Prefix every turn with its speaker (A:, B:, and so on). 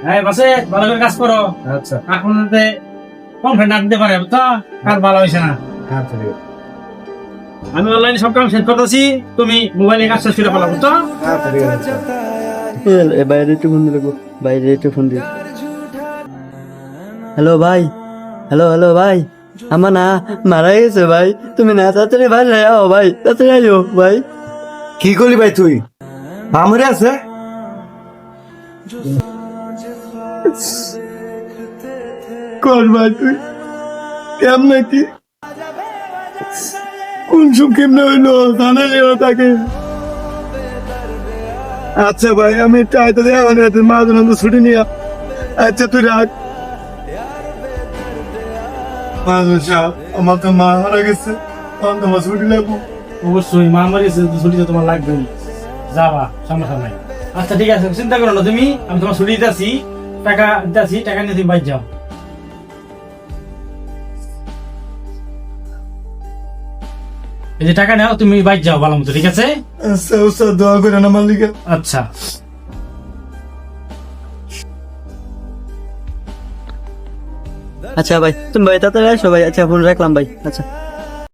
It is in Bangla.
A: হ্যাঁ বাসে ভালো করে কাজ করো।
B: আচ্ছা
A: এখন কম ফ্রেন্ড আনতে পারে বুঝছো, কাজ ভালো হয়েছে না।
B: আচ্ছা ঠিক আছে।
A: আমি অনলাইনে সব কাম শেষ করতেছি, তুমি মোবাইলে কাজ শেষ করে ফেলো বুঝছো।
B: আচ্ছা ঠিক আছে।
C: বাইরে একটু ফোন দিলে, বাইরে একটু ফোন দিই। হ্যালো ভাই, হ্যালো হ্যালো ভাই, আমার না মারা গেছে ভাই, তুমি না তাড়াতাড়ি বাইরে আও ভাই, তাড়াতাড়ি আইও ভাই।
B: কি করলি ভাই তুই? আমরে আছে
C: কর ভাই তুই কেমন কি কোন সব কেমনে হইলো জানা নেই তাকে। আচ্ছা ভাই আমি একটু আয়তা দিয়ে আমার রাতে মা জন ছুটি নিয়ে। আচ্ছা তুই রাখ। আমার তো মা মারা গেছে, তখন তোমার ছুটি লাগবো।
A: অবশ্যই মা মারি ছুটি তো তোমার লাগবে, যাবা সমস্যা নাই। আচ্ছা ঠিক আছে, চিন্তা করো না তুমি, আমি তোমার ছুটি দিতেছি, টাকা দিতেছি, টাকা নিয়ে তুমি বাইর যাও। এই যে টাকা নাও, তুমি বাইর যাও ভালো মতো, ঠিক আছে?
C: আচ্ছা ওস্তাদ দোয়া করেন আমার লিগে।
A: আচ্ছা
C: আচ্ছা ভাই তুমি ভাই তাড়াতাড়ি আসো ভাই। আচ্ছা ফোন রাখলাম ভাই। আচ্ছা